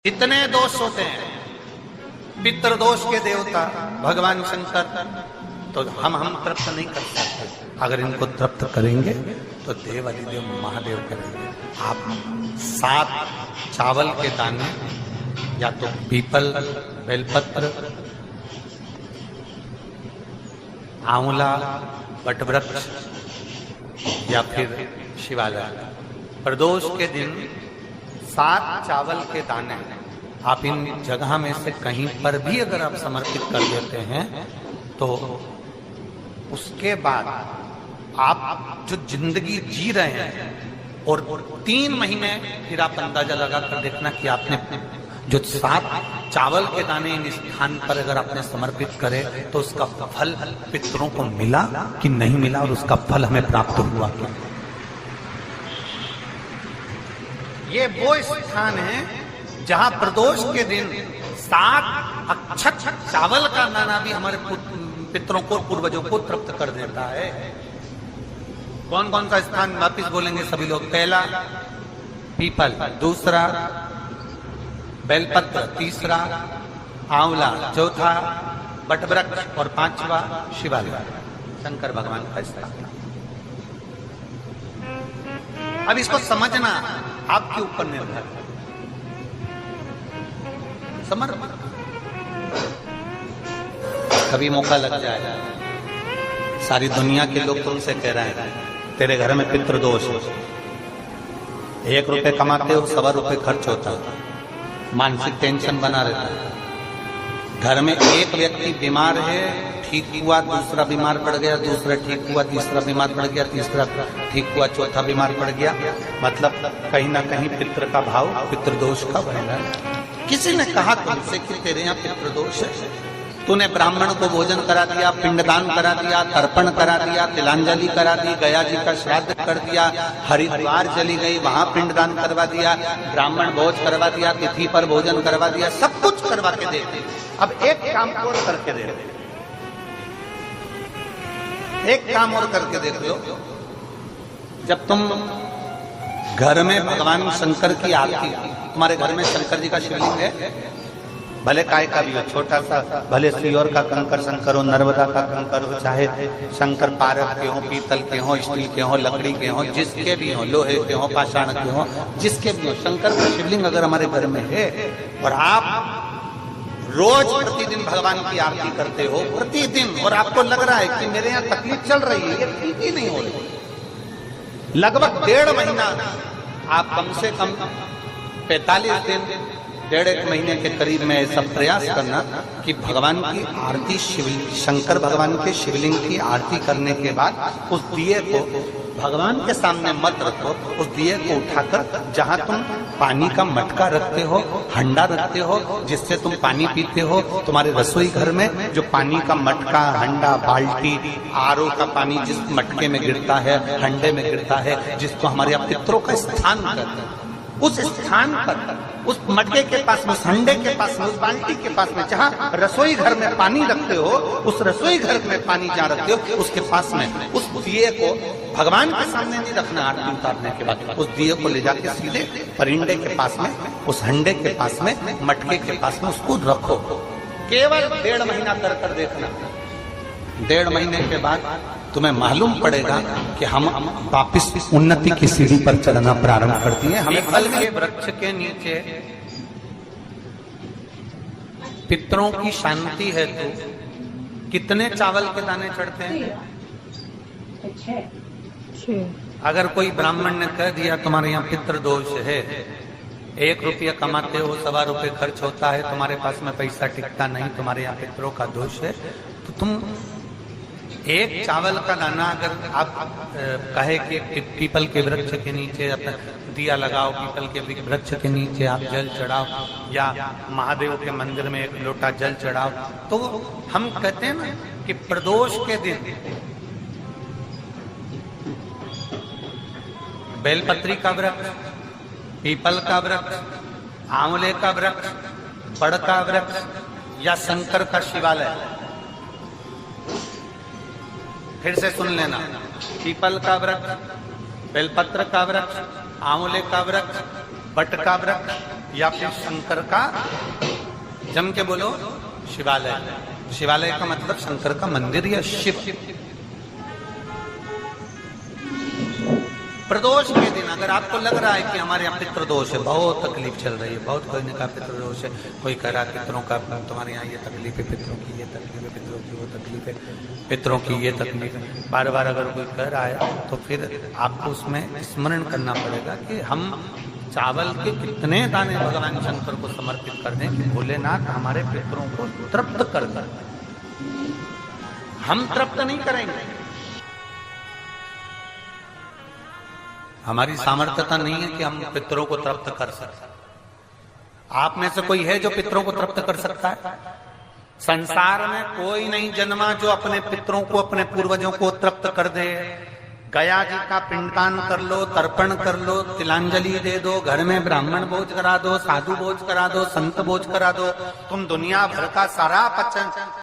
इतने दोष होते हैं, पितृदोष के देवता भगवान शंकर, तो हम तृप्त नहीं कर सकते। अगर इनको तृप्त करेंगे तो देव अधिदेव महादेव करेंगे। आप 7 चावल के दाने या तो पीपल, बेलपत्र, आंवला, वटवृक्ष या फिर शिवालय, प्रदोष के दिन 7 चावल के दाने आप इन जगह में से कहीं पर भी अगर आप समर्पित कर देते हैं तो उसके बाद आप जो जिंदगी जी रहे हैं और 3 महीने फिर आप अंदाजा लगा कर देखना कि आपने जो 7 चावल के दाने इन स्थान पर अगर आपने समर्पित करे तो उसका फल पितरों को मिला कि नहीं मिला और उसका फल हमें प्राप्त हुआ क्या। ये वो स्थान है जहां प्रदोष के दिन 7 अक्षत चावल का दाना भी हमारे पितरों को, पूर्वजों को तृप्त कर देता है। कौन कौन सा स्थान वापिस बोलेंगे सभी लोग? पहला पीपल, दूसरा बेलपत्र, तीसरा आंवला, चौथा वटवृक्ष और 5वां शिवालय, शंकर भगवान का स्थान। अब इसको समझना आपके ऊपर निर्भर, समर्पित। कभी मौका लग जाए, सारी दुनिया के लोग तुमसे कह रहे हैं तेरे घर में पितृदोष हो, 1 रुपए कमाते हो 1.25 रुपए खर्च होता है, मानसिक टेंशन बना रहता है। घर में एक व्यक्ति बीमार है, ठीक हुआ, दूसरा बीमार पड़ गया, दूसरा ठीक हुआ, तीसरा बीमार पड़ गया, तीसरा ठीक हुआ, चौथा बीमार पड़ गया, मतलब कहीं ना कहीं पितृ का भाव, पितृदोष का बन रहा है। किसी ने कहा तुमसे कि तेरे यहाँ पितृदोष है, तूने ब्राह्मण को भोजन करा दिया, पिंडदान करा दिया, तर्पण करा दिया, तिलांजलि करा दी, गया जी का श्राद्ध कर दिया, हरिद्वार चली गई, वहां पिंडदान करवा दिया, ब्राह्मण भोज करवा दिया, तिथि पर भोजन करवा दिया, सब कुछ करवा के देते। अब एक काम और करके दे, एक काम और करके देख लो। जब तुम घर में भगवान शंकर की आरती, तुम्हारे घर में शंकर जी का शिवलिंग है, भले काय का भी हो, छोटा सा, भले सियोर का कंकर शंकर हो, नर्मदा का कंकर हो, चाहे शंकर पारक के हो, पीतल के हो, स्टील के हो, लकड़ी के हो, जिसके भी हो, लोहे के हो, पाषाण के हो, जिसके भी हो, शंकर का शिवलिंग अगर हमारे घर में है और आप रोज प्रतिदिन भगवान की आरती करते हो, प्रतिदिन, और आपको लग रहा है कि मेरे यहाँ तकलीफ चल रही है, ये ठीक ही नहीं हो रही, लगभग 1.5 महीना आप कम से कम 45 दिन, 1.5 महीने के करीब में ऐसा प्रयास करना कि भगवान की आरती, शंकर भगवान के शिवलिंग की आरती करने के बाद उस दिए को भगवान के सामने मत रखो, उस दिए को उठाकर जहां तुम पानी का मटका रखते हो, हंडा रखते हो, जिससे तुम पानी पीते हो, तुम्हारे रसोई घर में जो पानी का मटका, हंडा, बाल्टी, आरओ का पानी जिस मटके में गिरता है, हंडे में गिरता है, जिसको हमारे यहाँ पितरों का स्थान कहते हैं, उस स्थान पर, उस मटके के पास में, उस हंडे के पास में, उस बाल्टी के पास में, जहां रसोई घर में पानी रखते हो, उस रसोई घर में पानी जहां रखते हो, उसके पास में उस दिए को भगवान के सामने नहीं रखना। आरती उतारने के बाद उस दिए को ले जाके सीधे परिंडे के पास में, उस हंडे के पास में, मटके के पास में उसको रखो। केवल 1.5 महीना कर देखना। 1.5 महीने के बाद तुम्हें मालूम पड़ेगा कि हम वापिस उन्नति की सीढ़ी पर चलना प्रारंभ करती है। हमें फल के वृक्ष के नीचे पितरों की शांति है तो कितने चावल के दाने चढ़ते हैं? अगर कोई ब्राह्मण ने कह दिया तुम्हारे यहाँ पितृदोष है, 1 रुपया कमाते हो, 1.25 रुपये खर्च होता है, तुम्हारे पास में पैसा टिकता नहीं, तुम्हारे यहाँ पितरों का दोष है, तो तुम 1 चावल का दाना अगर आप कहे कि पीपल के वृक्ष के नीचे दिया लगाओ, पीपल के वृक्ष के नीचे आप जल चढ़ाओ, या महादेव के मंदिर में 1 लोटा जल चढ़ाओ, तो हम कहते हैं ना कि प्रदोष के दिन बेलपत्री का वृक्ष, पीपल का वृक्ष, आंवले का वृक्ष, बड़ का वृक्ष या शंकर का शिवालय, फिर से सुन लेना, पीपल का वृक्ष, बेलपत्र का वृक्ष, आंवले का वृक्ष, बट का वृक्ष या फिर शंकर का, जम के बोलो, शिवालय। शिवालय का मतलब शंकर का मंदिर या शिव। प्रदोष के दिन अगर आपको लग रहा है कि हमारे यहाँ पितृदोष है, बहुत तकलीफ चल रही है, बहुत कोई ने कहा पितृदोष है, कोई कह रहा है पितरों का, तुम्हारे यहाँ ये तकलीफ है, पितरों की ये तकलीफ है, पितरों की वो तकलीफ है, पितरों की ये तकलीफ है, बार बार अगर कोई कह रहा है तो फिर आपको उसमें स्मरण करना पड़ेगा कि हम चावल के कितने दाने भगवान शंकर को समर्पित कर दें कि भोलेनाथ हमारे पितरों को तृप्त कर दें। हम तृप्त नहीं करेंगे, हमारी सामर्थ्यता नहीं है कि हम पितरों को तृप्त कर सकते। आप में से कोई है जो पितरों को तृप्त कर सकता है? संसार में कोई नहीं जन्मा जो अपने पितरों को, अपने पूर्वजों को तृप्त कर दे। गया जी का पिंडदान कर लो, तर्पण कर लो, तिलांजलि दे दो, घर में ब्राह्मण भोज करा दो, साधु भोज करा दो, संत भोज करा दो, तुम दुनिया भर का सारा